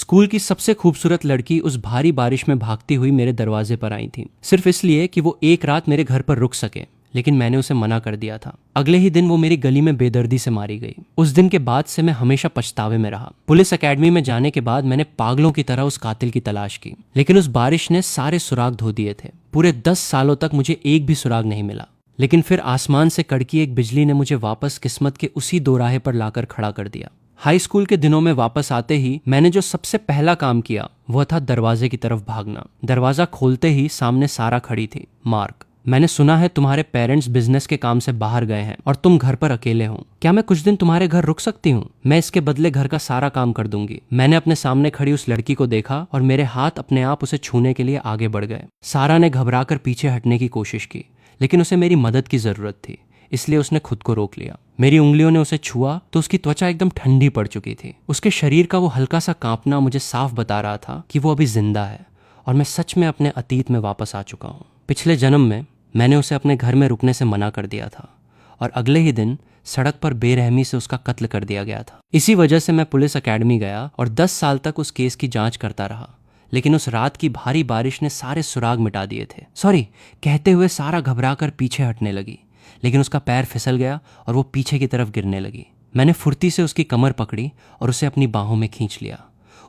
School की सबसे खूबसूरत लड़की उस भारी बारिश में भागती हुई मेरे दरवाजे पर आई थी, सिर्फ इसलिए कि वो एक रात मेरे घर पर रुक सके। लेकिन मैंने उसे मना कर दिया था। अगले ही दिन वो मेरी गली में बेदर्दी से मारी गई। उस दिन के बाद से मैं हमेशा पछतावे में रहा। पुलिस एकेडमी में जाने के बाद मैंने पागलों की तरह उस कातिल की तलाश की, लेकिन उस बारिश ने सारे सुराग धो दिए थे। पूरे 10 सालों तक मुझे एक भी सुराग नहीं मिला। लेकिन फिर आसमान से कड़की एक बिजली ने मुझे वापस किस्मत के उसी दोराहे पर लाकर खड़ा कर दिया। हाई स्कूल के दिनों में वापस आते ही मैंने जो सबसे पहला काम किया वह था दरवाजे की तरफ भागना। दरवाजा खोलते ही सामने सारा खड़ी थी। मार्क, मैंने सुना है तुम्हारे पेरेंट्स बिजनेस के काम से बाहर गए हैं और तुम घर पर अकेले हो। क्या मैं कुछ दिन तुम्हारे घर रुक सकती हूँ? मैं इसके बदले घर का सारा काम कर दूंगी। मैंने अपने सामने खड़ी उस लड़की को देखा और मेरे हाथ अपने आप उसे छूने के लिए आगे बढ़ गए। सारा ने घबराकर पीछे हटने की कोशिश की, लेकिन उसे मेरी मदद की जरूरत थी, इसलिए उसने खुद को रोक लिया। मेरी उंगलियों ने उसे छुआ तो उसकी त्वचा एकदम ठंडी पड़ चुकी थी। उसके शरीर का वो हल्का सा कांपना मुझे साफ बता रहा था कि वो अभी जिंदा है और मैं सच में अपने अतीत में वापस आ चुका हूँ। पिछले जन्म में मैंने उसे अपने घर में रुकने से मना कर दिया था और अगले ही दिन सड़क पर बेरहमी से उसका कत्ल कर दिया गया था। इसी वजह से मैं पुलिस एकेडमी गया और 10 साल तक उस केस की जांच करता रहा। लेकिन उस रात की भारी बारिश ने सारे सुराग मिटा दिए थे। सॉरी कहते हुए सारा घबराकर पीछे हटने लगी, लेकिन उसका पैर फिसल गया और वो पीछे की तरफ गिरने लगी। मैंने फुर्ती से उसकी कमर पकड़ी और उसे अपनी बाहों में खींच लिया।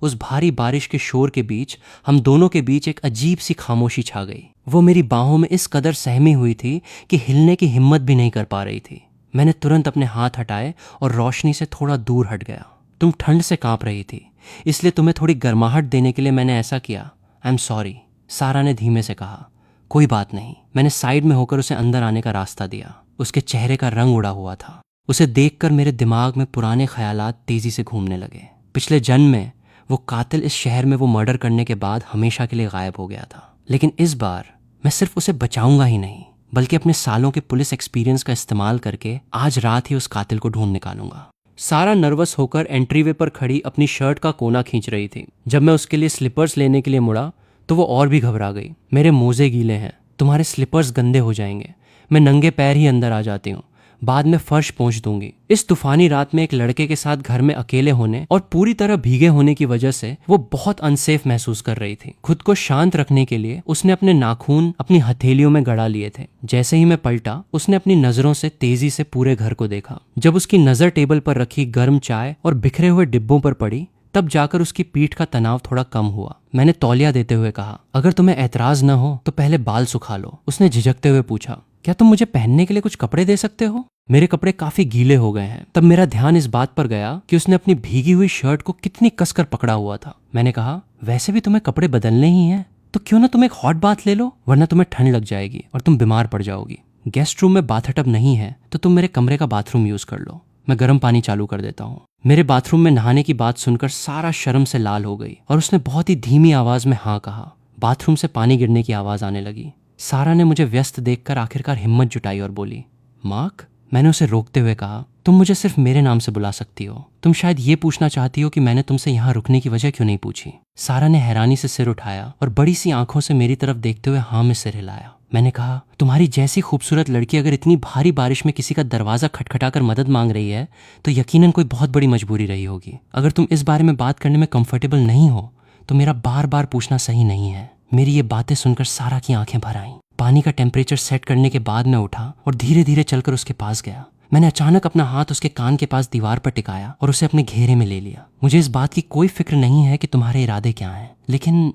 उस भारी बारिश के शोर के बीच हम दोनों के बीच एक अजीब सी खामोशी छा गई। वो मेरी बाहों में इस कदर सहमी हुई थी कि हिलने की हिम्मत भी नहीं कर पा रही थी। मैंने तुरंत अपने हाथ हटाए और रोशनी से थोड़ा दूर हट गया। तुम ठंड से कांप रही थी, इसलिए तुम्हें थोड़ी गर्माहट देने के लिए मैंने ऐसा किया। आई एम सॉरी, सारा ने धीमे से कहा। कोई बात नहीं। मैंने साइड में होकर उसे अंदर आने का रास्ता दिया। उसके चेहरे का रंग उड़ा हुआ था। उसे देखकर मेरे दिमाग में पुराने ख्यालात तेजी से घूमने लगे। पिछले जन्म में वो कातिल इस शहर में वो मर्डर करने के बाद हमेशा के लिए गायब हो गया था। लेकिन इस बार मैं सिर्फ उसे बचाऊंगा ही नहीं, बल्कि अपने सालों के पुलिस एक्सपीरियंस का इस्तेमाल करके आज रात ही उस कातिल को ढूंढ निकालूंगा। सारा नर्वस होकर एंट्रीवे पर खड़ी अपनी शर्ट का कोना खींच रही थी। जब मैं उसके लिए स्लीपर्स लेने के लिए मुड़ा तो वो और भी घबरा गई। मेरे मोजे गीले हैं, तुम्हारे स्लीपर्स गंदे हो जाएंगे। मैं नंगे पैर ही अंदर आ जाती हूँ, बाद में फर्श पोंछ दूंगी। इस तूफानी रात में एक लड़के के साथ घर में अकेले होने और पूरी तरह भीगे होने की वजह से वो बहुत अनसेफ महसूस कर रही थी। खुद को शांत रखने के लिए उसने अपने नाखून अपनी हथेलियों में गड़ा लिए थे। जैसे ही मैं पलटा, उसने अपनी नजरों से तेजी से पूरे घर को देखा। जब उसकी नजर टेबल पर रखी गर्म चाय और बिखरे हुए डिब्बों पर पड़ी, तब जाकर उसकी पीठ का तनाव थोड़ा कम हुआ। मैंने तौलिया देते हुए कहा, अगर तुम्हें ऐतराज न हो तो पहले बाल सुखा लो। उसने झिझकते हुए पूछा, क्या तुम मुझे पहनने के लिए कुछ कपड़े दे सकते हो? मेरे कपड़े काफी गीले हो गए हैं। तब मेरा ध्यान इस बात पर गया कि उसने अपनी भीगी हुई शर्ट को कितनी कसकर पकड़ा हुआ था। मैंने कहा, वैसे भी तुम्हें कपड़े बदलने ही हैं, तो क्यों ना तुम एक हॉट बाथ ले लो, वरना तुम्हें ठंड लग जाएगी और तुम बीमार पड़ जाओगी। गेस्ट रूम में बाथटब नहीं है तो तुम मेरे कमरे का बाथरूम यूज कर लो, मैं गर्म पानी चालू कर देता हूँ। मेरे बाथरूम में नहाने की बात सुनकर सारा शर्म से लाल हो गई और उसने बहुत ही धीमी आवाज में हाँ कहा। बाथरूम से पानी गिरने की आवाज आने लगी। सारा ने मुझे व्यस्त देखकर आखिरकार हिम्मत जुटाई और बोली, मार्क। मैंने उसे रोकते हुए कहा, तुम मुझे सिर्फ मेरे नाम से बुला सकती हो। तुम शायद ये पूछना चाहती हो कि मैंने तुमसे यहाँ रुकने की वजह क्यों नहीं पूछी। सारा ने हैरानी से सिर उठाया और बड़ी सी आंखों से मेरी तरफ देखते हुए हाँ में सिर हिलाया। मैंने कहा, तुम्हारी जैसी खूबसूरत लड़की अगर इतनी भारी बारिश में किसी का दरवाजा खटखटाकर मदद मांग रही है तो यकीनन कोई बहुत बड़ी मजबूरी रही होगी। अगर तुम इस बारे में बात करने में कंफर्टेबल नहीं हो तो मेरा बार बार पूछना सही नहीं है। मेरी ये बातें सुनकर सारा की आंखें भर आईं। पानी का टेम्परेचर सेट करने के बाद मैं उठा और धीरे धीरे चलकर उसके पास गया। मैंने अचानक अपना हाथ उसके कान के पास दीवार पर टिकाया और उसे अपने घेरे में ले लिया। मुझे इस बात की कोई फिक्र नहीं है कि तुम्हारे इरादे क्या हैं, लेकिन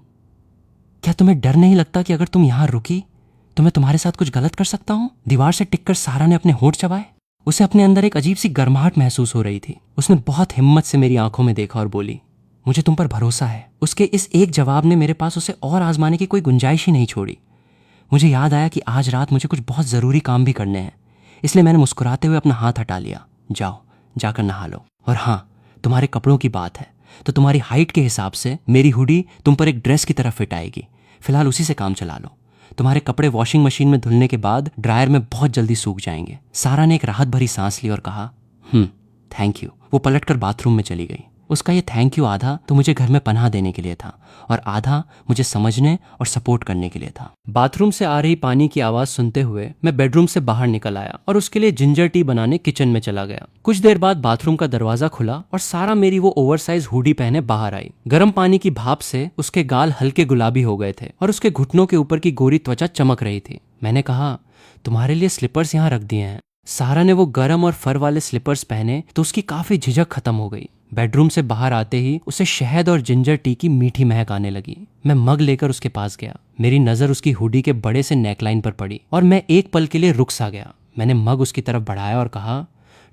क्या तुम्हें डर नहीं लगता कि अगर तुम यहाँ रुकी तो मैं तुम्हारे साथ कुछ गलत कर सकता हूँ? दीवार से टिककर सारा ने अपने होंठ चबाए। उसे अपने अंदर एक अजीब सी गर्माहट महसूस हो रही थी। उसने बहुत हिम्मत से मेरी आंखों में देखा और बोली, मुझे तुम पर भरोसा है। उसके इस एक जवाब ने मेरे पास उसे और आजमाने की कोई गुंजाइश ही नहीं छोड़ी। मुझे याद आया कि आज रात मुझे कुछ बहुत ज़रूरी काम भी करने हैं, इसलिए मैंने मुस्कुराते हुए अपना हाथ हटा लिया। जाओ, जाकर नहा लो। और हाँ, तुम्हारे कपड़ों की बात है तो तुम्हारी हाइट के हिसाब से मेरी हुडी तुम पर एक ड्रेस की तरह फिट आएगी। फिलहाल उसी से काम चला लो। तुम्हारे कपड़े वॉशिंग मशीन में धुलने के बाद ड्रायर में बहुत जल्दी सूख जाएंगे। सारा ने एक राहत भरी सांस ली और कहा, थैंक यू। वो पलटकर बाथरूम में चली गई। उसका ये थैंक यू आधा तो मुझे घर में पनाह देने के लिए था और आधा मुझे समझने और सपोर्ट करने के लिए था। बाथरूम से आ रही पानी की आवाज सुनते हुए मैं बेडरूम से बाहर निकल आया और उसके लिए जिंजर टी बनाने किचन में चला गया। कुछ देर बाद बाथरूम का दरवाजा खुला और सारा मेरी वो ओवरसाइज हुडी पहने बाहर आई। गर्म पानी की भाप से उसके गाल हल्के गुलाबी हो गए थे और उसके घुटनों के ऊपर की गोरी त्वचा चमक रही थी। मैंने कहा, तुम्हारे लिए स्लीपर्स यहाँ रख दिए हैं। सारा ने वो गर्म और फर वाले स्लीपर्स पहने तो उसकी काफी झिझक खत्म हो गई। बेडरूम से बाहर आते ही उसे शहद और जिंजर टी की मीठी महक आने लगी। मैं मग लेकर उसके पास गया। मेरी नजर उसकी हुडी के बड़े से नेकलाइन पर पड़ी और मैं एक पल के लिए रुक सा गया। मैंने मग उसकी तरफ बढ़ाया और कहा,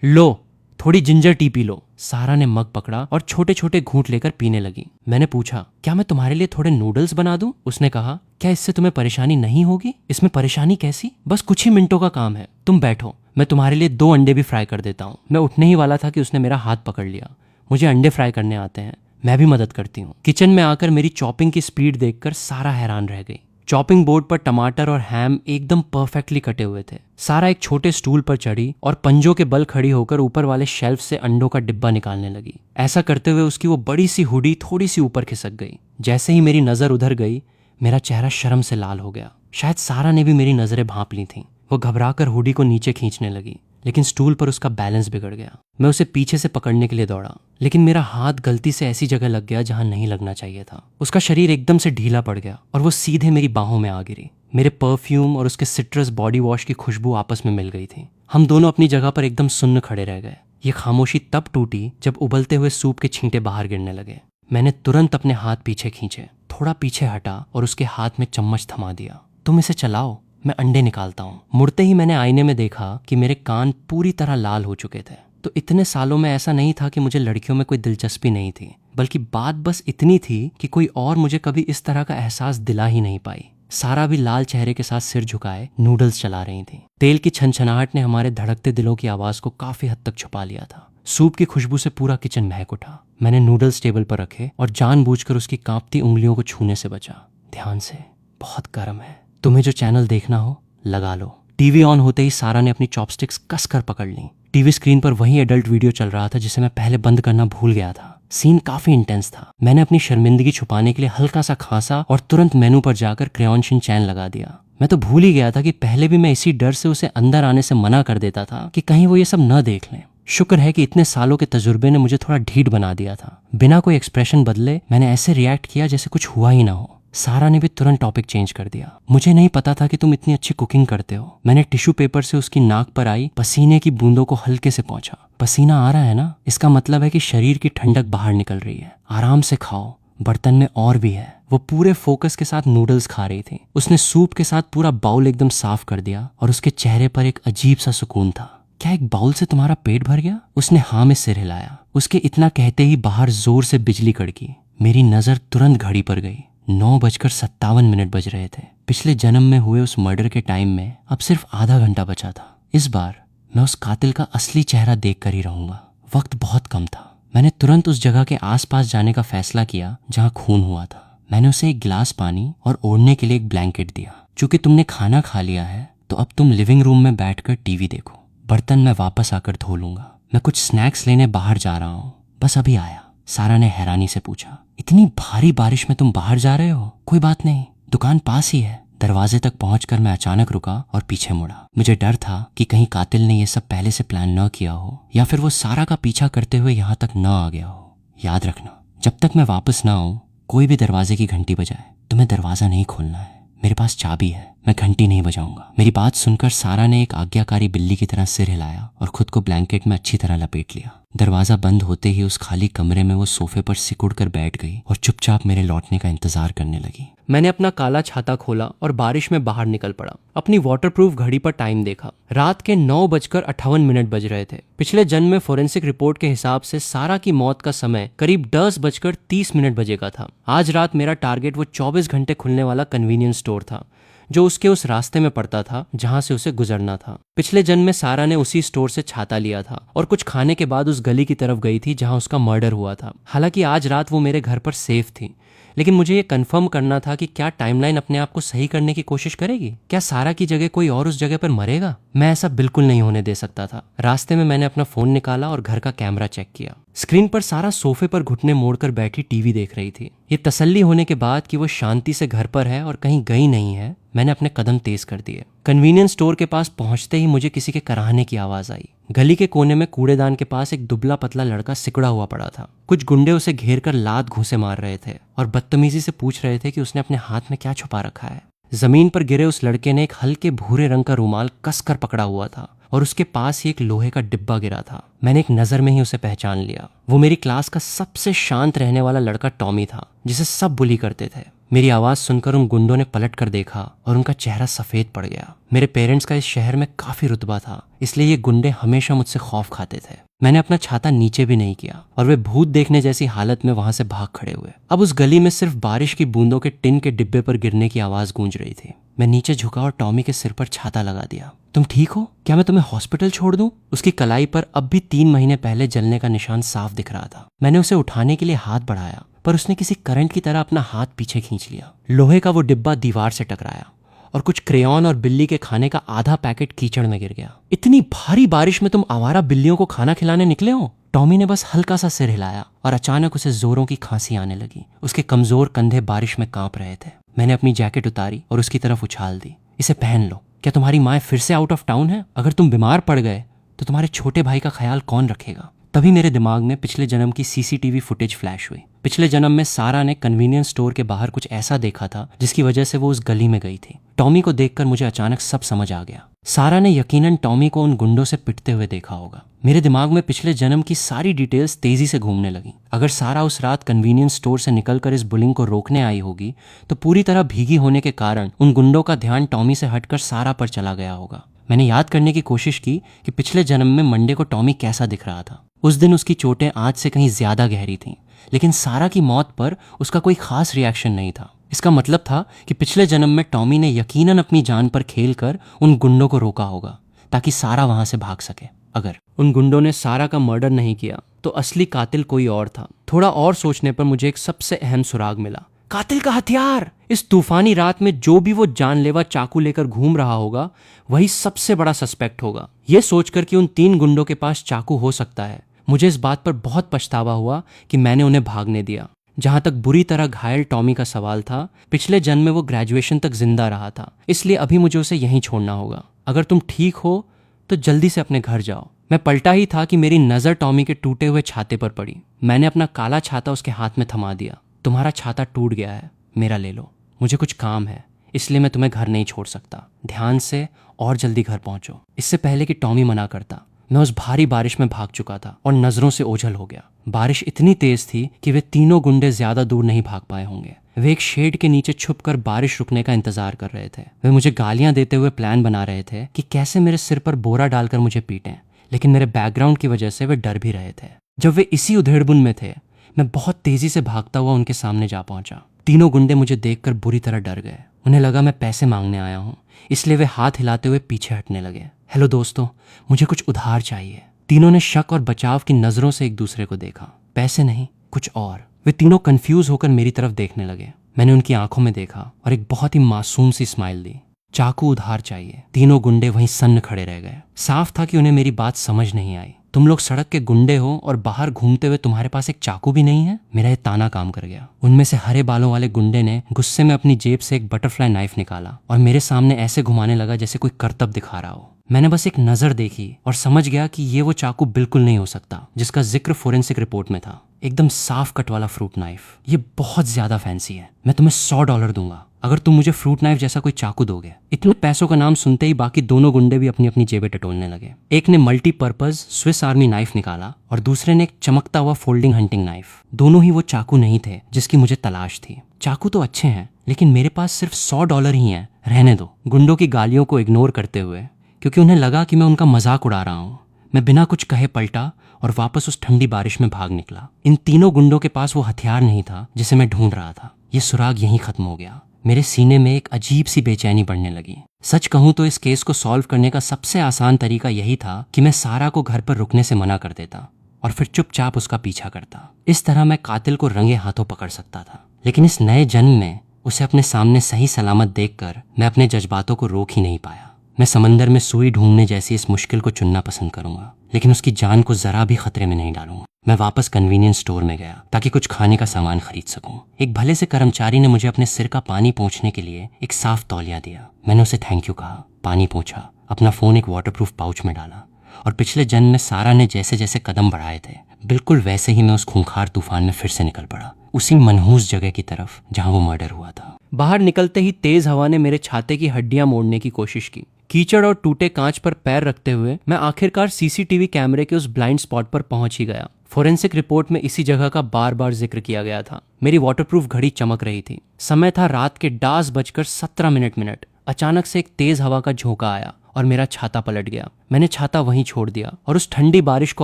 लो थोड़ी जिंजर टी पी लो। सारा ने मग पकड़ा और छोटे छोटे घूंट लेकर पीने लगी। मैंने पूछा, क्या मैं तुम्हारे लिए थोड़े नूडल्स बना दूं? उसने कहा, क्या इससे तुम्हें परेशानी नहीं होगी? इसमें परेशानी कैसी? बस कुछ ही मिनटों का काम है, तुम बैठो, मैं तुम्हारे लिए 2 अंडे भी फ्राई कर देता हूँ। मैं उठने ही वाला था कि उसने मेरा हाथ पकड़ लिया। मुझे अंडे फ्राई करने आते हैं, मैं भी मदद करती हूँ। किचन में आकर मेरी चॉपिंग की स्पीड देखकर सारा हैरान रह गई। चॉपिंग बोर्ड पर टमाटर और हैम एकदम परफेक्टली कटे हुए थे। सारा एक छोटे स्टूल पर चढ़ी और पंजों के बल खड़ी होकर ऊपर वाले शेल्फ से अंडों का डिब्बा निकालने लगी। ऐसा करते हुए उसकी वो बड़ी सी हुडी थोड़ी सी ऊपर खिसक गई। जैसे ही मेरी नजर उधर गई, मेरा चेहरा शर्म से लाल हो गया। शायद सारा ने भी मेरी नजरें भांप ली थीं। वो घबराकर हुडी को नीचे खींचने लगी, लेकिन स्टूल पर उसका बैलेंस बिगड़ गया। मैं उसे पीछे से पकड़ने के लिए दौड़ा, लेकिन मेरा हाथ गलती से ऐसी जगह लग गया जहां नहीं लगना चाहिए था। उसका शरीर एकदम से ढीला पड़ गया और वो सीधे मेरी बाहों में आ गिरी। मेरे परफ्यूम और उसके सिट्रस बॉडी वॉश की खुशबू आपस में मिल गई थी। हम दोनों अपनी जगह पर एकदम सुन्न खड़े रह गए। ये खामोशी तब टूटी जब उबलते हुए सूप के छींटे बाहर गिरने लगे। मैंने तुरंत अपने हाथ पीछे खींचे, थोड़ा पीछे हटा और उसके हाथ में चम्मच थमा दिया। तुम इसे चलाओ, मैं अंडे निकालता हूँ। मुड़ते ही मैंने आईने में देखा कि मेरे कान पूरी तरह लाल हो चुके थे। तो इतने सालों में ऐसा नहीं था कि मुझे लड़कियों में कोई दिलचस्पी नहीं थी, बल्कि बात बस इतनी थी कि कोई और मुझे कभी इस तरह का एहसास दिला ही नहीं पाई। सारा भी लाल चेहरे के साथ सिर झुकाए नूडल्स चला रही थी। तेल की छनछनाहट ने हमारे धड़कते दिलों की आवाज को काफी हद तक छुपा लिया था। सूप की खुशबू से पूरा किचन महक उठा। मैंने नूडल्स टेबल पर रखे और जानबूझकर उसकी कांपती उंगलियों को छूने से बचा। ध्यान से, बहुत गर्म है। तुम्हें जो चैनल देखना हो लगा लो। टीवी ऑन होते ही सारा ने अपनी चॉपस्टिक्स कसकर पकड़ ली। टीवी स्क्रीन पर वही एडल्ट वीडियो चल रहा था जिसे मैं पहले बंद करना भूल गया था। सीन काफी इंटेंस था। मैंने अपनी शर्मिंदगी छुपाने के लिए हल्का सा खांसा और तुरंत मेनू पर जाकर क्रेयॉन शिन चैन लगा दिया। मैं तो भूल ही गया था कि पहले भी मैं इसी डर से उसे अंदर आने से मना कर देता था कि कहीं वो ये सब न देख लें। शुक्र है कि इतने सालों के तजुर्बे ने मुझे थोड़ा ढीठ बना दिया था। बिना कोई एक्सप्रेशन बदले मैंने ऐसे रिएक्ट किया जैसे कुछ हुआ ही ना हो। सारा ने भी तुरंत टॉपिक चेंज कर दिया। मुझे नहीं पता था कि तुम इतनी अच्छी कुकिंग करते हो। मैंने टिश्यू पेपर से उसकी नाक पर आई पसीने की बूंदों को हल्के से पोंछा। पसीना आ रहा है ना, इसका मतलब है कि शरीर की ठंडक बाहर निकल रही है। आराम से खाओ, बर्तन में और भी है। वो पूरे फोकस के साथ नूडल्स खा रही थी। उसने सूप के साथ पूरा बाउल एकदम साफ कर दिया और उसके चेहरे पर एक अजीब सा सुकून था। क्या एक बाउल से तुम्हारा पेट भर गया? उसने हाँ में सिर हिलाया। उसके इतना कहते ही बाहर जोर से बिजली कड़की। मेरी नजर तुरंत घड़ी पर गई। 9:57 बज रहे थे। पिछले जन्म में हुए उस मर्डर के टाइम में अब सिर्फ आधा घंटा बचा था। इस बार मैं उस कातिल का असली चेहरा देखकर ही रहूंगा। वक्त बहुत कम था। मैंने तुरंत उस जगह के आसपास जाने का फैसला किया जहां खून हुआ था। मैंने उसे एक गिलास पानी और ओढ़ने के लिए एक ब्लैंकेट दिया। चूंकि तुमने खाना खा लिया है तो अब तुम लिविंग रूम में बैठकर टीवी देखो। बर्तन मैं वापस आकर धो लूंगा। मैं कुछ स्नैक्स लेने बाहर जा रहा हूँ, बस अभी आया। सारा ने हैरानी से पूछा, इतनी भारी बारिश में तुम बाहर जा रहे हो? कोई बात नहीं, दुकान पास ही है। दरवाजे तक पहुंचकर मैं अचानक रुका और पीछे मुड़ा। मुझे डर था कि कहीं कातिल ने यह सब पहले से प्लान न किया हो या फिर वो सारा का पीछा करते हुए यहाँ तक न आ गया हो। याद रखना, जब तक मैं वापस ना आऊं, कोई भी दरवाजे की घंटी बजाए, तुम्हें दरवाजा नहीं खोलना है। मेरे पास चाबी है, मैं घंटी नहीं बजाऊंगा। मेरी बात सुनकर सारा ने एक आज्ञाकारी बिल्ली की तरह सिर हिलाया और खुद को ब्लैंकेट में अच्छी तरह लपेट लिया। दरवाजा बंद होते ही उस खाली कमरे में वो सोफे पर सिकुड़ कर बैठ गई और चुपचाप मेरे लौटने का इंतजार करने लगी। मैंने अपना काला छाता खोला और बारिश में बाहर निकल पड़ा। अपनी वाटरप्रूफ घड़ी पर टाइम देखा। रात के 9:58 बज रहे थे। पिछले जन्म में फोरेंसिक रिपोर्ट के हिसाब से सारा की मौत का समय करीब 10:30 बजे का था। आज रात मेरा टारगेट वो 24 घंटे खुलने वाला कन्वीनियंस स्टोर था जो उसके उस रास्ते में पड़ता था जहां से उसे गुजरना था। पिछले जन्म में सारा ने उसी स्टोर से छाता लिया था और कुछ खाने के बाद उस गली की तरफ गई थी जहां उसका मर्डर हुआ था। हालांकि आज रात वो मेरे घर पर सेफ थी लेकिन मुझे ये कंफर्म करना था कि क्या टाइमलाइन अपने आप को सही करने की कोशिश करेगी, क्या सारा की जगह कोई और उस जगह पर मरेगा। मैं ऐसा बिल्कुल नहीं होने दे सकता था। रास्ते में मैंने अपना फोन निकाला और घर का कैमरा चेक किया। स्क्रीन पर सारा सोफे पर घुटने मोड़कर बैठी टीवी देख रही थी। ये तसल्ली होने के बाद कि वो शांति से घर पर है और कहीं गई नहीं है, मैंने अपने कदम तेज कर दिए। कन्वीनियंस स्टोर के पास पहुंचते ही मुझे किसी के कराहने की आवाज आई। गली के कोने में कूड़ेदान के पास एक दुबला पतला लड़का सिकुड़ा हुआ पड़ा था। कुछ गुंडे उसे घेर कर लात घूंसे मार रहे थे और बदतमीजी से पूछ रहे थे कि उसने अपने हाथ में क्या छुपा रखा है। जमीन पर गिरे उस लड़के ने एक हल्के भूरे रंग का रुमाल कसकर पकड़ा हुआ था और उसके पास ही एक लोहे का डिब्बा गिरा था। मैंने एक नजर में ही उसे पहचान लिया। वो मेरी क्लास का सबसे शांत रहने वाला लड़का टॉमी था, जिसे सब बुली करते थे। मेरी आवाज सुनकर उन गुंडों ने पलट कर देखा और उनका चेहरा सफेद पड़ गया। मेरे पेरेंट्स का इस शहर में काफी रुतबा था, इसलिए ये गुंडे हमेशा मुझसे खौफ खाते थे। मैंने अपना छाता नीचे भी नहीं किया और वे भूत देखने जैसी हालत में वहां से भाग खड़े हुए। अब उस गली में सिर्फ बारिश की बूंदों के टिन के डिब्बे पर गिरने की आवाज गूंज रही थी। मैं नीचे झुका और टॉमी के सिर पर छाता लगा दिया। तुम ठीक हो? क्या मैं तुम्हें हॉस्पिटल छोड़ दूं? उसकी कलाई पर अब भी 3 महीने पहले जलने का निशान साफ दिख रहा था। मैंने उसे उठाने के लिए हाथ बढ़ाया, पर उसने किसी करंट की तरह अपना हाथ पीछे खींच लिया। लोहे का वो डिब्बा दीवार से टकराया और कुछ क्रेयॉन और बिल्ली के खाने का आधा पैकेट कीचड़ में गिर गया। इतनी भारी बारिश में तुम आवारा बिल्लियों को खाना खिलाने निकले हो? टॉमी ने बस हल्का सा सिर हिलाया और अचानक उसे जोरों की खांसी आने लगी। उसके कमजोर कंधे बारिश में कांप रहे थे। मैंने अपनी जैकेट उतारी और उसकी तरफ उछाल दी। इसे पहन लो। क्या तुम्हारी माँ फिर से आउट ऑफ टाउन है? अगर तुम बीमार पड़ गए तो तुम्हारे छोटे भाई का ख्याल कौन रखेगा? तभी मेरे दिमाग में पिछले जन्म की सीसीटीवी फुटेज फ्लैश हुई। पिछले जन्म में सारा ने कन्वीनियंस स्टोर के बाहर कुछ ऐसा देखा था जिसकी वजह से वो उस गली में गई थी। टॉमी को देखकर मुझे अचानक सब समझ आ गया। सारा ने यकीनन टॉमी को उन गुंडों से पिटते हुए देखा होगा। मेरे दिमाग में पिछले जन्म की सारी डिटेल्स तेजी से घूमने लगी। अगर सारा उस रात कन्वीनियंस स्टोर से निकलकर इस बुलिंग को रोकने आई होगी तो पूरी तरह भीगी होने के कारण उन गुंडों का ध्यान टॉमी से हटकर सारा पर चला गया होगा। मैंने याद करने की कोशिश की कि पिछले जन्म में मंडे को टॉमी कैसा दिख रहा था। उस दिन उसकी चोटें आज से कहीं ज्यादा गहरी थीं, लेकिन सारा की मौत पर उसका कोई खास रिएक्शन नहीं था। इसका मतलब था कि पिछले जन्म में टॉमी ने यकीनन अपनी जान पर खेलकर उन गुंडों को रोका होगा ताकि सारा वहां से भाग सके। अगर उन गुंडों ने सारा का मर्डर नहीं किया तो असली कातिल कोई और था। थोड़ा और सोचने पर मुझे एक सबसे अहम सुराग मिला। कातिल का हथियार! इस तूफानी रात में जो भी वो जानलेवा चाकू लेकर घूम रहा होगा वही सबसे बड़ा सस्पेक्ट होगा। ये सोचकर कि उन 3 गुंडों के पास चाकू हो सकता है, मुझे इस बात पर बहुत पछतावा हुआ कि मैंने उन्हें भागने दिया। जहां तक बुरी तरह घायल टॉमी का सवाल था, पिछले जन्म में वो ग्रेजुएशन तक जिंदा रहा था, इसलिए अभी मुझे उसे यहीं छोड़ना होगा। अगर तुम ठीक हो तो जल्दी से अपने घर जाओ। मैं पलटा ही था कि मेरी नजर टॉमी के टूटे हुए छाते पर पड़ी। मैंने अपना काला छाता उसके हाथ में थमा दिया। तुम्हारा छाता टूट गया है, मेरा ले लो। मुझे कुछ काम है, इसलिए मैं तुम्हें घर नहीं छोड़ सकता। ध्यान से और जल्दी घर पहुंचो। इससे पहले कि टॉमी मना करता, मैं उस भारी बारिश में भाग चुका था और नजरों से ओझल हो गया। बारिश इतनी तेज थी कि वे तीनों गुंडे ज्यादा दूर नहीं भाग पाए होंगे। वे एक शेड के नीचे छुपकर बारिश रुकने का इंतजार कर रहे थे। वे मुझे गालियां देते हुए प्लान बना रहे थे कि कैसे मेरे सिर पर बोरा डालकर मुझे पीटें, लेकिन मेरे बैकग्राउंड की वजह से वे डर भी रहे थे। जब वे इसी उधेड़बुन में थे, मैं बहुत तेजी से भागता हुआ उनके सामने जा पहुंचा। तीनों गुंडे मुझे देखकर बुरी तरह डर गए। उन्हें लगा मैं पैसे मांगने आया हूं, इसलिए वे हाथ हिलाते हुए पीछे हटने लगे। हेलो दोस्तों, मुझे कुछ उधार चाहिए। तीनों ने शक और बचाव की नजरों से एक दूसरे को देखा। पैसे नहीं, कुछ और। वे तीनों कंफ्यूज होकर मेरी तरफ देखने लगे। मैंने उनकी आंखों में देखा और एक बहुत ही मासूम सी स्माइल दी। चाकू उधार चाहिए। तीनों गुंडे वहीं सन्न खड़े रह गए। साफ था कि उन्हें मेरी बात समझ नहीं आई। तुम लोग सड़क के गुंडे हो और बाहर घूमते हुए तुम्हारे पास एक चाकू भी नहीं है? मेरा ये ताना काम कर गया। उनमें से हरे बालों वाले गुंडे ने गुस्से में अपनी जेब से एक बटरफ्लाई नाइफ निकाला और मेरे सामने ऐसे घुमाने लगा जैसे कोई करतब दिखा रहा हो। मैंने बस एक नजर देखी और समझ गया कि ये वो चाकू बिल्कुल नहीं हो सकता जिसका जिक्र फोरेंसिक रिपोर्ट में था। एकदम साफ कट वाला फ्रूट नाइफ। ये बहुत ज्यादा फैंसी है। मैं तुम्हें $100 दूंगा अगर तुम मुझे फ्रूट नाइफ जैसा कोई चाकू दोगे। इतने पैसों का नाम सुनते ही बाकी दोनों गुंडे भी अपनी अपनी जेबें टटोलने लगे। एक ने मल्टीपर्पज स्विस आर्मी नाइफ निकाला और दूसरे ने एक चमकता हुआ फोल्डिंग हंटिंग नाइफ। दोनों ही वो चाकू नहीं थे जिसकी मुझे तलाश थी। चाकू तो अच्छे हैं, लेकिन मेरे पास सिर्फ $100 ही हैं। रहने दो। गुंडों की गालियों को इग्नोर करते हुए, क्योंकि उन्हें लगा कि मैं उनका मजाक उड़ा रहा हूँ, मैं बिना कुछ कहे पलटा और वापस उस ठंडी बारिश में भाग निकला। इन तीनों गुंडों के पास वो हथियार नहीं था जिसे मैं ढूंढ रहा था। ये सुराग यहीं खत्म हो गया। मेरे सीने में एक अजीब सी बेचैनी बढ़ने लगी। सच कहूं तो इस केस को सॉल्व करने का सबसे आसान तरीका यही था कि मैं सारा को घर पर रुकने से मना कर देता। और फिर चुपचाप उसका पीछा करता। इस तरह मैं कातिल को रंगे हाथों पकड़ सकता था। लेकिन इस नए जन्म में उसे अपने सामने सही सलामत देखकर मैं अपने जज्बातों को रोक ही नहीं पाया। मैं समंदर में सुई ढूंढने जैसी इस मुश्किल को चुनना पसंद करूंगा, लेकिन उसकी जान को जरा भी खतरे में नहीं डालूंगा। मैं वापस कन्वीनियंस स्टोर में गया ताकि कुछ खाने का सामान खरीद सकूं। एक भले से कर्मचारी ने मुझे अपने सिर का पानी पोंछने के लिए एक साफ तौलिया दिया। मैंने उसे थैंक यू कहा, पानी पोंछा, अपना फोन एक वाटरप्रूफ पाउच में डाला और पिछले जन्म में सारा ने जैसे जैसे कदम बढ़ाए थे, बिल्कुल वैसे ही मैं उस खूंखार तूफान में फिर से निकल पड़ा, उसी मनहूस जगह की तरफ जहां वो मर्डर हुआ था। बाहर निकलते ही तेज हवा ने मेरे छाते की हड्डियां मोड़ने की कोशिश की। कीचड़ और टूटे कांच पर पैर रखते हुए मैं आखिरकार सीसीटीवी कैमरे के उस ब्लाइंड स्पॉट पर पहुंच ही गया। फोरेंसिक रिपोर्ट में इसी जगह का बार बार जिक्र किया गया था। मेरी वाटरप्रूफ घड़ी चमक रही थी। समय था रात के 10:17 अचानक से एक तेज हवा का झोंका आया और मेरा छाता पलट गया। मैंने छाता वहीं छोड़ दिया और उस ठंडी बारिश को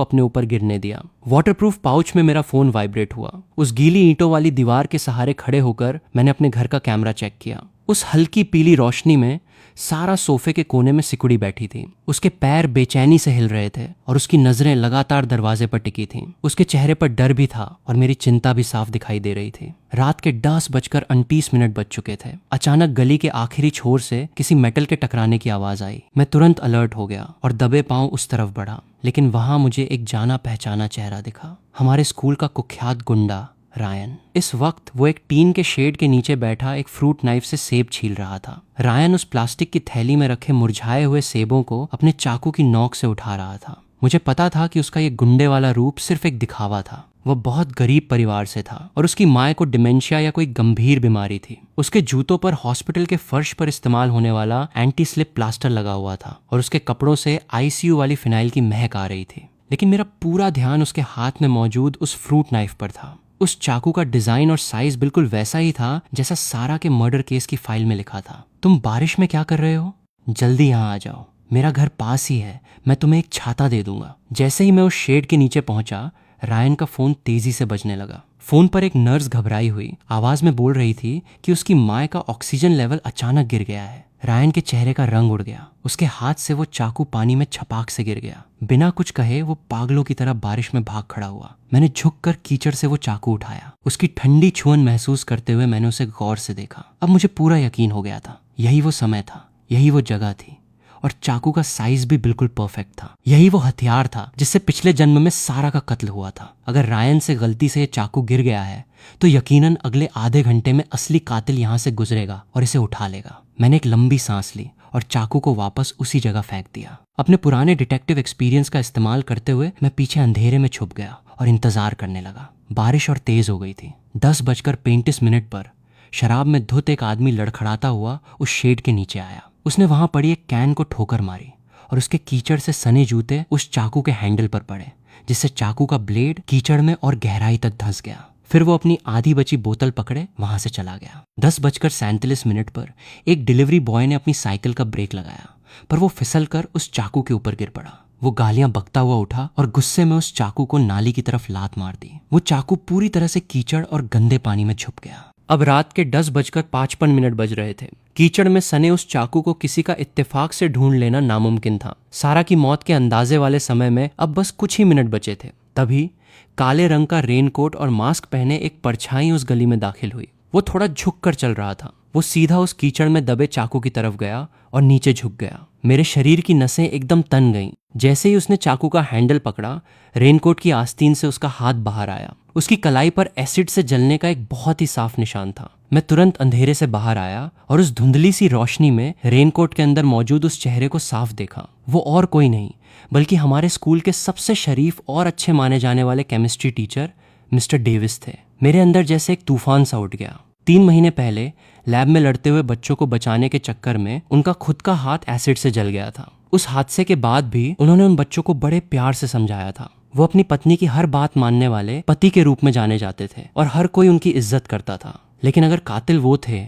अपने ऊपर गिरने दिया। वाटरप्रूफ पाउच में मेरा फोन वाइब्रेट हुआ। उस गीली ईंटों वाली दीवार के सहारे खड़े होकर मैंने अपने घर का कैमरा चेक किया। उस हल्की पीली रोशनी में सारा सोफे के कोने में सिकुड़ी बैठी थी। उसके पैर बेचैनी से हिल रहे थे और उसकी नजरें लगातार दरवाजे पर टिकी थीं। उसके चेहरे पर डर भी था और मेरी चिंता भी साफ दिखाई दे रही थी। रात के 10:29 बज चुके थे। अचानक गली के आखिरी छोर से किसी मेटल के टकराने की आवाज आई। मैं तुरंत अलर्ट हो गया और दबे पांव उस तरफ बढ़ा, लेकिन वहां मुझे एक जाना पहचाना चेहरा दिखा। हमारे स्कूल का कुख्यात गुंडा रायन। इस वक्त वो एक टीन के शेड के नीचे बैठा एक फ्रूट नाइफ से सेब छील रहा था। रायन उस प्लास्टिक की थैली में रखे मुरझाए हुए सेबों को अपने चाकू की नोक से उठा रहा था। मुझे पता था कि उसका ये गुंडे वाला रूप सिर्फ एक दिखावा था। वह बहुत गरीब परिवार से था और उसकी माँ को डिमेंशिया या कोई गंभीर बीमारी थी। उसके जूतों पर हॉस्पिटल के फर्श पर इस्तेमाल होने वाला एंटी स्लिप प्लास्टर लगा हुआ था और उसके कपड़ों से आईसीयू वाली फिनाइल की महक आ रही थी। लेकिन मेरा पूरा ध्यान उसके हाथ में मौजूद उस फ्रूट नाइफ पर था। उस चाकू का डिजाइन और साइज बिल्कुल वैसा ही था जैसा सारा के मर्डर केस की फाइल में लिखा था। तुम बारिश में क्या कर रहे हो? जल्दी यहाँ आ जाओ, मेरा घर पास ही है, मैं तुम्हें एक छाता दे दूंगा। जैसे ही मैं उस शेड के नीचे पहुंचा, रायन का फोन तेजी से बजने लगा। फोन पर एक नर्स घबराई हुई आवाज में बोल रही थी कि उसकी माँ का ऑक्सीजन लेवल अचानक गिर गया है। रायन के चेहरे का रंग उड़ गया। उसके हाथ से वो चाकू पानी में छपाक से गिर गया। बिना कुछ कहे वो पागलों की तरह बारिश में भाग खड़ा हुआ। मैंने झुककर कीचड़ से वो चाकू उठाया। उसकी ठंडी छुअन महसूस करते हुए मैंने उसे गौर से देखा। अब मुझे पूरा यकीन हो गया था, यही वो समय था, यही वो जगह थी और चाकू का साइज भी बिल्कुल परफेक्ट था। यही वो हथियार था जिससे पिछले जन्म में सारा का कत्ल हुआ था। अगर रायन से गलती से ये चाकू गिर गया है तो यकीनन अगले आधे घंटे में असली कातिल यहाँ से गुजरेगा और इसे उठा लेगा। मैंने एक लंबी सांस ली और चाकू को वापस उसी जगह फेंक दिया। अपने पुराने डिटेक्टिव एक्सपीरियंस का इस्तेमाल करते हुए मैं पीछे अंधेरे में छुप गया और इंतजार करने लगा। बारिश और तेज हो गई थी। 10:35 पर शराब में धुत एक आदमी लड़खड़ाता हुआ उस शेड के नीचे आया। उसने वहां पड़ी एक कैन को ठोकर मारी और उसके कीचड़ से सने जूते उस चाकू के हैंडल पर पड़े, जिससे चाकू का ब्लेड कीचड़ में और गहराई तक धंस गया। फिर वो अपनी आधी बची बोतल पकड़े वहां से चला गया। 10:37 पर एक डिलीवरी बॉय ने अपनी साइकिल का ब्रेक लगाया, पर वो फिसल कर उस चाकू के ऊपर गिर पड़ा। वो गालियां बकता हुआ उठा और गुस्से में उस चाकू को नाली की तरफ लात मार दी। वो चाकू पूरी तरह से कीचड़ और गंदे पानी में छुप गया। अब रात के 10:55 बज रहे थे। कीचड़ में सने उस चाकू को किसी का इत्तेफाक से ढूंढ लेना नामुमकिन था। सारा की मौत के अंदाजे वाले समय में अब बस कुछ ही मिनट बचे थे। तभी काले रंग का रेनकोट और मास्क पहने एक परछाई उस गली में दाखिल हुई। वो थोड़ा झुक कर चल रहा था। वो सीधा उस कीचड़ में दबे चाकू की तरफ गया और नीचे झुक गया। मेरे शरीर की नसें एकदम तन गईं। जैसे ही उसने चाकू का हैंडल पकड़ा, रेनकोट की आस्तीन से उसका हाथ बाहर आया। उसकी कलाई पर एसिड से जलने का एक बहुत ही साफ निशान था। मैं तुरंत अंधेरे से बाहर आया और उस धुंधली सी रोशनी में रेनकोट के अंदर मौजूद उस चेहरे को साफ देखा। वो और कोई नहीं बल्कि हमारे स्कूल के सबसे शरीफ और अच्छे माने जाने वाले केमिस्ट्री टीचर मिस्टर डेविस थे। मेरे अंदर जैसे एक तूफान सा उठ गया। 3 महीने पहले लैब में लड़ते हुए बच्चों को बचाने के चक्कर में उनका खुद का हाथ एसिड से जल गया था। उस हादसे के बाद भी उन्होंने उन बच्चों को बड़े प्यार से समझाया था। वो अपनी पत्नी की हर बात मानने वाले पति के रूप में जाने जाते थे और हर कोई उनकी इज्जत करता था। लेकिन अगर कातिल वो थे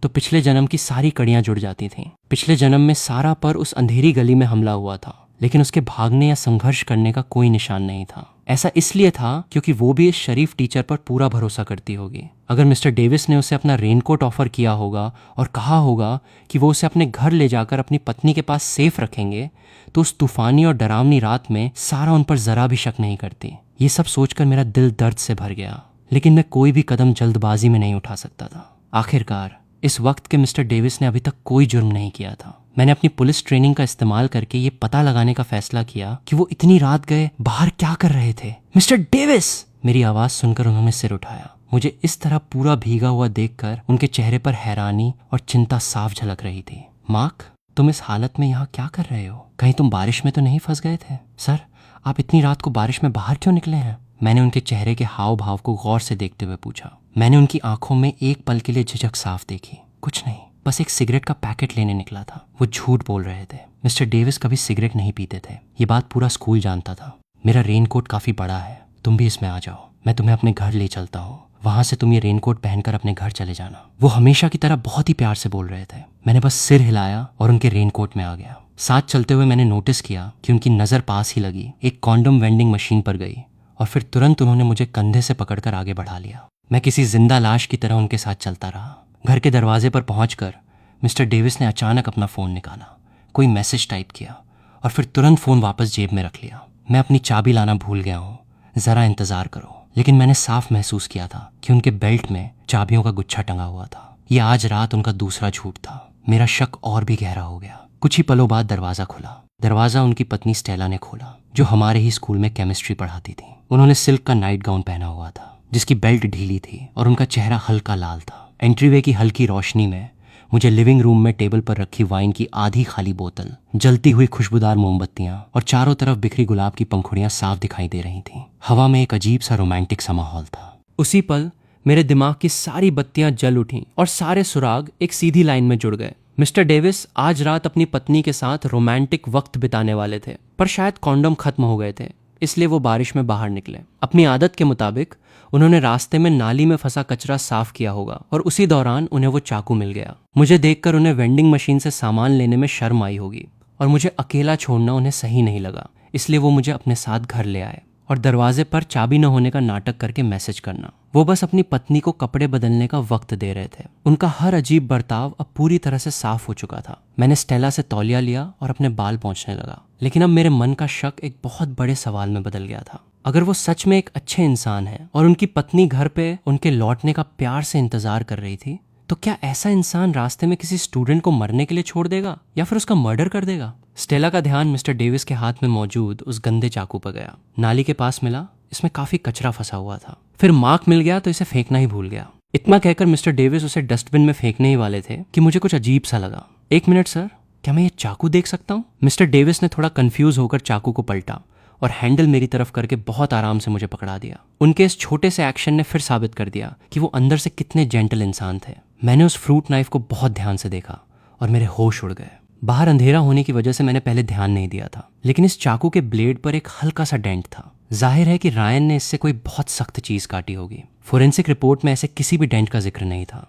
तो पिछले जन्म की सारी कड़ियां जुड़ जाती थीं। पिछले जन्म में सारा पर उस अंधेरी गली में हमला हुआ था, लेकिन उसके भागने या संघर्ष करने का कोई निशान नहीं था। ऐसा इसलिए था क्योंकि वो भी इस शरीफ टीचर पर पूरा भरोसा करती होगी। अगर मिस्टर डेविस ने उसे अपना रेनकोट ऑफर किया होगा और कहा होगा कि वो उसे अपने घर ले जाकर अपनी पत्नी के पास सेफ रखेंगे, तो उस तूफानी और डरावनी रात में सारा उन पर जरा भी शक नहीं करती। ये सब सोचकर मेरा दिल दर्द से भर गया, लेकिन मैं कोई भी कदम जल्दबाजी में नहीं उठा सकता था। आखिरकार इस वक्त के मिस्टर डेविस ने अभी तक कोई जुर्म नहीं किया था। मैंने अपनी पुलिस ट्रेनिंग का इस्तेमाल करके ये पता लगाने का फैसला किया कि वो इतनी रात गए बाहर क्या कर रहे थे। Mister Davis! मेरी आवाज सुनकर उन्होंने सिर उठाया। मुझे इस तरह पूरा भीगा हुआ देखकर उनके चेहरे पर हैरानी और चिंता साफ झलक रही थी। मार्क, तुम इस हालत में यहाँ क्या कर रहे हो? कहीं तुम बारिश में तो नहीं फंस गए थे? सर, आप इतनी रात को बारिश में बाहर क्यों निकले हैं? मैंने उनके चेहरे के हाव भाव को गौर से देखते हुए पूछा। मैंने उनकी आंखों में एक पल के लिए झिझक साफ देखी। कुछ नहीं, बस एक सिगरेट का पैकेट लेने निकला था। वो झूठ बोल रहे थे। मिस्टर डेविस कभी सिगरेट नहीं पीते थे। ये बात पूरा स्कूल जानता था। मेरा रेनकोट काफी बड़ा है, तुम भी इसमें आ जाओ। मैं तुम्हें अपने घर ले चलता हूँ। वहां से तुम ये रेनकोट पहनकर अपने घर चले जाना। वो हमेशा की तरह बहुत ही प्यार से बोल रहे थे। मैंने बस सिर हिलाया और उनके रेनकोट में आ गया। साथ चलते हुए मैंने नोटिस किया कि उनकी नजर पास ही लगी एक कॉन्डम वेंडिंग मशीन पर गई और फिर तुरंत उन्होंने मुझे कंधे से पकड़कर आगे बढ़ा लिया। मैं किसी जिंदा लाश की तरह उनके साथ चलता रहा। घर के दरवाजे पर पहुंचकर मिस्टर डेविस ने अचानक अपना फ़ोन निकाला, कोई मैसेज टाइप किया और फिर तुरंत फ़ोन वापस जेब में रख लिया। मैं अपनी चाबी लाना भूल गया हूँ, ज़रा इंतज़ार करो। लेकिन मैंने साफ महसूस किया था कि उनके बेल्ट में चाबियों का गुच्छा टंगा हुआ था। ये आज रात उनका दूसरा झूठ था। मेरा शक और भी गहरा हो गया। कुछ ही पलों बाद दरवाज़ा खुला। दरवाज़ा उनकी पत्नी स्टेला ने खोला, जो हमारे ही स्कूल में केमिस्ट्री पढ़ाती थी। उन्होंने सिल्क का नाइट गाउन पहना हुआ था, जिसकी बेल्ट ढीली थी और उनका चेहरा हल्का लाल था। एंट्रीवे की हल्की रोशनी में मुझे लिविंग रूम में टेबल पर रखी वाइन की आधी खाली बोतल, जलती हुई खुशबूदार मोमबत्तियां और चारों तरफ बिखरी गुलाब की पंखुड़ियां साफ दिखाई दे रही थीं। हवा में एक अजीब सा रोमांटिक सा माहौल था। उसी पल मेरे दिमाग की सारी बत्तियां जल उठीं और सारे सुराग एक सीधी लाइन में जुड़ गए। मिस्टर डेविस आज रात अपनी पत्नी के साथ रोमांटिक वक्त बिताने वाले थे, पर शायद कॉन्डम खत्म हो गए थे, इसलिए वो बारिश में बाहर निकले। अपनी आदत के मुताबिक उन्होंने रास्ते में नाली में फंसा कचरा साफ किया होगा और उसी दौरान उन्हें वो चाकू मिल गया। मुझे देखकर उन्हें वेंडिंग मशीन से सामान लेने में शर्म आई होगी और मुझे अकेला छोड़ना उन्हें सही नहीं लगा, इसलिए वो मुझे अपने साथ घर ले आए और दरवाजे पर चाबी न होने का नाटक करके मैसेज करना। वो बस अपनी पत्नी को कपड़े बदलने का वक्त दे रहे थे। उनका हर अजीब बर्ताव अब पूरी तरह से साफ हो चुका था। मैंने स्टेला से तौलिया लिया और अपने बाल पोंछने लगा, लेकिन अब मेरे मन का शक एक बहुत बड़े सवाल में बदल गया था। अगर वो सच में एक अच्छे इंसान है और उनकी पत्नी घर पे उनके लौटने का प्यार से इंतजार कर रही थी, तो क्या ऐसा इंसान रास्ते में किसी स्टूडेंट को मरने के लिए छोड़ देगा या फिर उसका मर्डर कर देगा? स्टेला का ध्यान मिस्टर डेविस के हाथ में मौजूद उस गंदे चाकू पर गया। नाली के पास मिला, इसमें काफी कचरा फंसा हुआ था। फिर मार्क मिल गया तो इसे फेंकना ही भूल गया। इतना कहकर मिस्टर डेविस उसे डस्टबिन में फेंकने ही वाले थे कि मुझे कुछ अजीब सा लगा। एक मिनट सर, क्या मैं ये चाकू देख सकता हूँ? मिस्टर डेविस ने थोड़ा कंफ्यूज होकर चाकू को पलटा और हैंडल मेरी तरफ करके बहुत आराम से मुझे पकड़ा दिया। उनके इस छोटे से एक्शन ने फिर साबित कर दिया कि वो अंदर से कितने जेंटल इंसान थे। मैंने उस फ्रूट नाइफ को बहुत ध्यान से देखा और मेरे होश उड़ गए। बाहर अंधेरा होने की वजह से मैंने पहले ध्यान नहीं दिया था, लेकिन इस चाकू के ब्लेड पर एक हल्का सा डेंट था। जाहिर है कि रायन ने इससे कोई बहुत सख्त चीज काटी होगी। फोरेंसिक रिपोर्ट में ऐसे किसी भी डेंट का जिक्र नहीं था।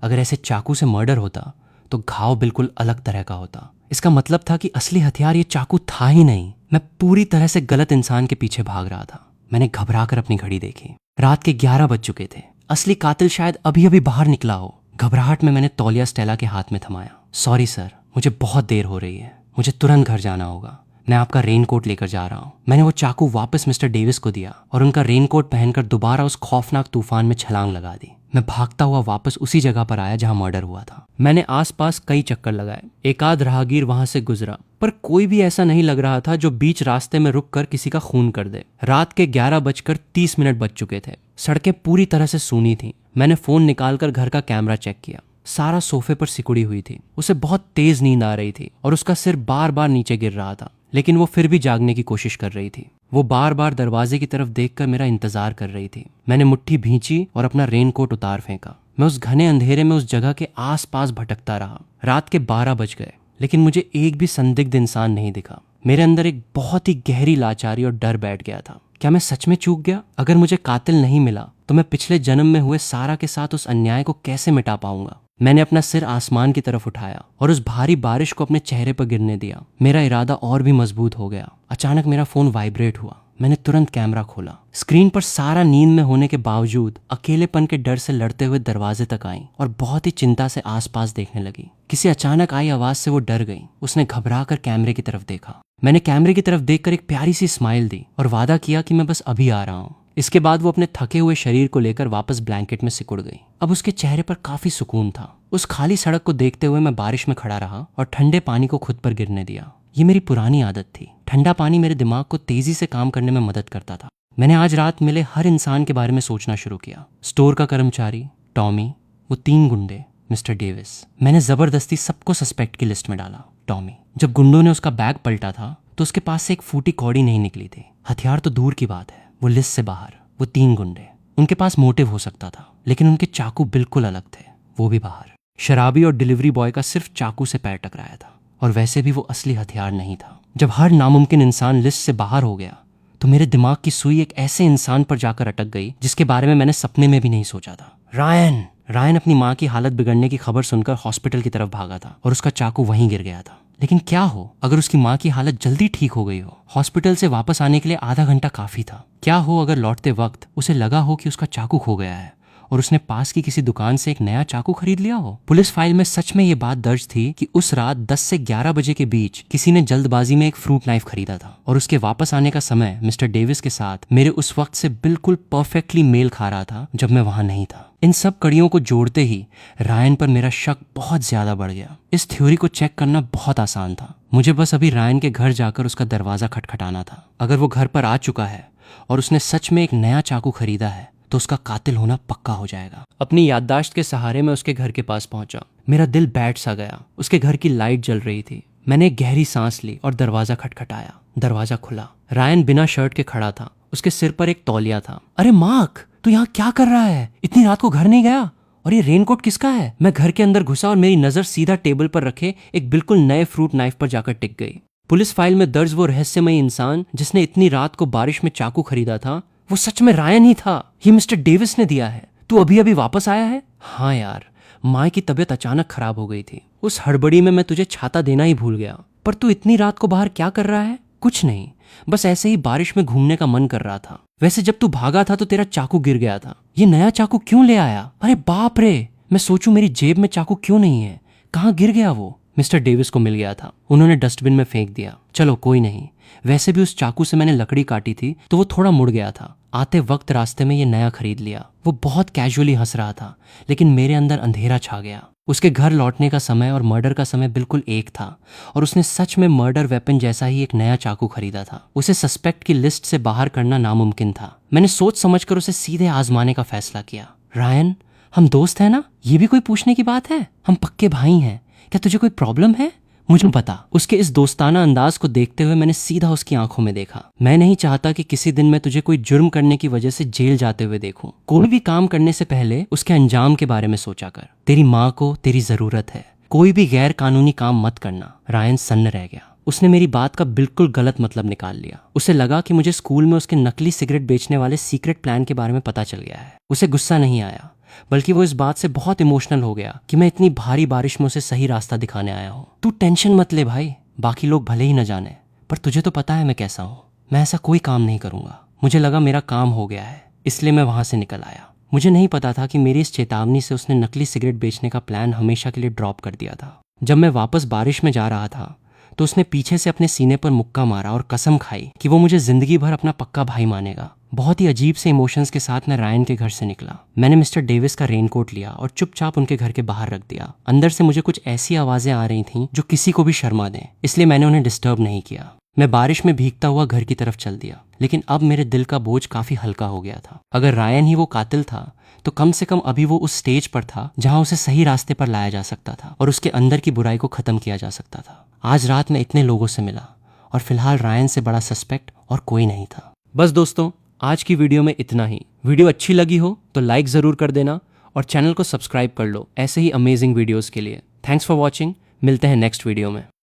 अगर ऐसे चाकू से मर्डर होता तो घाव बिल्कुल अलग तरह का होता। इसका मतलब था कि असली हथियार ये चाकू था ही नहीं। मैं पूरी तरह से गलत इंसान के पीछे भाग रहा था। मैंने घबराकर अपनी घड़ी देखी। रात के 11 बज चुके थे। असली कातिल शायद अभी अभी बाहर निकला हो। घबराहट में मैंने तौलिया स्टेला के हाथ में थमाया। सॉरी सर, मुझे बहुत देर हो रही है, मुझे तुरंत घर जाना होगा। मैं आपका रेनकोट लेकर जा रहा हूँ। मैंने वो चाकू वापस मिस्टर डेविस को दिया और उनका रेनकोट पहनकर दोबारा उस खौफनाक तूफान में छलांग लगा दी। मैं भागता हुआ वापस उसी जगह पर आया जहां मर्डर हुआ था। मैंने आसपास कई चक्कर लगाए। एक आध राहगीर वहां से गुजरा, पर कोई भी ऐसा नहीं लग रहा था जो बीच रास्ते में रुककर किसी का खून कर दे। रात के 11:30 बज चुके थे। सड़कें पूरी तरह से सूनी थीं। मैंने फोन निकालकर घर का कैमरा चेक किया। सारा सोफे पर सिकुड़ी हुई थी। उसे बहुत तेज नींद आ रही थी और उसका सिर बार बार नीचे गिर रहा था, लेकिन वो फिर भी जागने की कोशिश कर रही थी। वो बार बार दरवाजे की तरफ देखकर मेरा इंतजार कर रही थी। मैंने मुट्ठी भींची और अपना रेनकोट उतार फेंका। मैं उस घने अंधेरे में उस जगह के आसपास भटकता रहा। रात के 12 बज गए, लेकिन मुझे एक भी संदिग्ध इंसान नहीं दिखा। मेरे अंदर एक बहुत ही गहरी लाचारी और डर बैठ गया था। क्या मैं सच में चूक गया? अगर मुझे कातिल नहीं मिला तो मैं पिछले जन्म में हुए सारा के साथ उस अन्याय को कैसे मिटा पाऊंगा? मैंने अपना सिर आसमान की तरफ उठाया और उस भारी बारिश को अपने चेहरे पर गिरने दिया। मेरा इरादा और भी मजबूत हो गया। अचानक मेरा फोन वाइब्रेट हुआ। मैंने तुरंत कैमरा खोला। स्क्रीन पर सारा नींद में होने के बावजूद अकेलेपन के डर से लड़ते हुए दरवाजे तक आई और बहुत ही चिंता से आसपास देखने लगी। किसी अचानक आई आवाज से वो डर गई। उसने घबरा कर कैमरे की तरफ देखा। मैंने कैमरे की तरफ देखकर एक प्यारी सी स्माइल दी और वादा किया कि मैं बस अभी आ रहा हूँ। इसके बाद वो अपने थके हुए शरीर को लेकर वापस ब्लैंकेट में सिकुड़ गई। अब उसके चेहरे पर काफी सुकून था। उस खाली सड़क को देखते हुए मैं बारिश में खड़ा रहा और ठंडे पानी को खुद पर गिरने दिया। ये मेरी पुरानी आदत थी। ठंडा पानी मेरे दिमाग को तेजी से काम करने में मदद करता था। मैंने आज रात मिले हर इंसान के बारे में सोचना शुरू किया। स्टोर का कर्मचारी, टॉमी, वो 3 गुंडे, मिस्टर डेविस। मैंने जबरदस्ती सबको सस्पेक्ट की लिस्ट में डाला। टॉमी, जब गुंडों ने उसका बैग पलटा था तो उसके पास से एक फूटी कौड़ी नहीं निकली थी। हथियार तो दूर की बात है, वो लिस्ट से बाहर। वो 3 गुंडे, उनके पास मोटिव हो सकता था, लेकिन उनके चाकू बिल्कुल अलग थे, वो भी बाहर। शराबी और डिलीवरी बॉय का सिर्फ चाकू से पैर टकराया था, और वैसे भी वो असली हथियार नहीं था। जब हर नामुमकिन इंसान लिस्ट से बाहर हो गया तो मेरे दिमाग की सुई एक ऐसे इंसान पर जाकर अटक गई जिसके बारे में मैंने सपने में भी नहीं सोचा था। रायन अपनी माँ की हालत बिगड़ने की खबर सुनकर हॉस्पिटल की तरफ भागा था और उसका चाकू वहीं गिर गया था। लेकिन क्या हो अगर उसकी माँ की हालत जल्दी ठीक हो गई हो? हॉस्पिटल से वापस आने के लिए आधा घंटा काफी था। क्या हो अगर लौटते वक्त उसे लगा हो कि उसका चाकू खो गया है और उसने पास की किसी दुकान से एक नया चाकू खरीद लिया हो? पुलिस फाइल में सच में ये बात दर्ज थी कि उस रात 10 से 11 बजे के बीच किसी ने जल्दबाजी में एक फ्रूट नाइफ खरीदा था और उसके वापस आने का समय मिस्टर डेविस के साथ मेरे उस वक्त से बिल्कुल परफेक्टली मेल खा रहा था जब मैं वहां नहीं था। इन सब कड़ियों को जोड़ते ही रायन पर मेरा शक बहुत ज्यादा बढ़ गया। इस थ्योरी को चेक करना बहुत आसान था। मुझे बस अभी रायन के घर जाकर उसका दरवाजा खटखटाना था। अगर वो घर पर आ चुका है और उसने सच में एक नया चाकू खरीदा है तो उसका कातिल होना पक्का हो जाएगा। अपनी याददाश्त के सहारे मैं उसके घर के पास पहुंचा। मेरा दिल बैठ सा गया। उसके घर की लाइट जल रही थी। मैंने एक गहरी सांस ली और दरवाजा खटखटाया। दरवाजा खुला। रायन बिना शर्ट के खड़ा था। उसके सिर पर एक तौलिया था। अरे मार्क, तू यहाँ क्या कर रहा है? इतनी रात को घर नहीं गया? और ये रेनकोट किसका है? मैं घर के अंदर घुसा और मेरी नजर सीधा टेबल पर रखे एक बिल्कुल नए फ्रूट नाइफ पर जाकर टिक गई। पुलिस फाइल में दर्ज वो रहस्यमयी इंसान जिसने इतनी रात को बारिश में चाकू खरीदा था, वो सच में रायन ही था। ये मिस्टर डेविस ने दिया है। तू अभी अभी वापस आया है? हाँ यार, माँ की तबीयत अचानक खराब हो गई थी। उस हड़बड़ी में मैं तुझे छाता देना ही भूल गया। पर तू इतनी रात को बाहर क्या कर रहा है? कुछ नहीं, बस ऐसे ही बारिश में घूमने का मन कर रहा था। वैसे जब तू भागा था तो तेरा चाकू गिर गया था। ये नया चाकू क्यों ले आया? अरे बाप रे, मैं सोचूं मेरी जेब में चाकू क्यों नहीं है। कहाँ गिर गया वो? मिस्टर डेविस को मिल गया था। उन्होंने डस्टबिन में फेंक दिया। चलो कोई नहीं, वैसे भी उस चाकू से मैंने लकड़ी काटी थी तो वो थोड़ा मुड़ गया था। आते वक्त रास्ते में ये नया खरीद लिया। वो बहुत कैजुअली हंस रहा था, लेकिन मेरे अंदर अंधेरा छा गया। उसके घर लौटने का समय और मर्डर का समय बिल्कुल एक था और उसने सच में मर्डर वेपन जैसा ही एक नया चाकू खरीदा था। उसे सस्पेक्ट की लिस्ट से बाहर करना नामुमकिन था। मैंने सोच समझकर उसे सीधे आजमाने का फैसला किया। रायन, हम दोस्त हैं ना? ये भी कोई पूछने की बात है? हम पक्के भाई हैं। क्या तुझे कोई प्रॉब्लम है? मुझे पता। उसके इस दोस्ताना अंदाज को देखते हुए मैंने सीधा उसकी आंखों में देखा। मैं नहीं चाहता कि किसी दिन मैं तुझे कोई जुर्म करने की वजह से जेल जाते हुए देखूं। कोई भी काम करने से पहले उसके अंजाम के बारे में सोचा कर। तेरी माँ को तेरी जरूरत है। कोई भी गैर कानूनी काम मत करना। रायन सन्न रह गया। उसने मेरी बात का बिल्कुल गलत मतलब निकाल लिया। उसे लगा कि मुझे स्कूल में उसके नकली सिगरेट बेचने वाले सीक्रेट प्लान के बारे में पता चल गया है। उसे गुस्सा नहीं आया, बल्कि वो इस बात से बहुत इमोशनल हो गया कि मैं इतनी भारी बारिश में उसे सही रास्ता दिखाने आया हूँ। तू टेंशन मत ले भाई, बाकी लोग भले ही न जाने, पर तुझे तो पता है मैं कैसा हूँ। मैं ऐसा कोई काम नहीं करूंगा। मुझे लगा मेरा काम हो गया है, इसलिए मैं वहां से निकल आया। मुझे नहीं पता था कि मेरी इस चेतावनी से उसने नकली सिगरेट बेचने का प्लान हमेशा के लिए ड्रॉप कर दिया था। जब मैं वापस बारिश में जा रहा था तो उसने पीछे से अपने सीने पर मुक्का मारा और कसम खाई कि वो मुझे जिंदगी भर अपना पक्का भाई मानेगा। बहुत ही अजीब से इमोशंस के साथ मैं रायन के घर से निकला। मैंने मिस्टर डेविस का रेनकोट लिया और चुपचाप उनके घर के बाहर रख दिया। अंदर से मुझे कुछ ऐसी आवाजें आ रही थीं जो किसी को भी शर्मा दें, इसलिए मैंने उन्हें डिस्टर्ब नहीं किया। मैं बारिश में भीगता हुआ घर की तरफ चल दिया, लेकिन अब मेरे दिल का बोझ काफी हल्का हो गया था। अगर रायन ही वो कातिल था तो कम से कम अभी वो उस स्टेज पर था जहां उसे सही रास्ते पर लाया जा सकता था और उसके अंदर की बुराई को खत्म किया जा सकता था। आज रात मैं इतने लोगों से मिला और फिलहाल रायन से बड़ा सस्पेक्ट और कोई नहीं था। बस दोस्तों, आज की वीडियो में इतना ही। वीडियो अच्छी लगी हो तो लाइक जरूर कर देना और चैनल को सब्सक्राइब कर लो ऐसे ही अमेजिंग वीडियोस के लिए। Thanks for watching. मिलते हैं नेक्स्ट वीडियो में।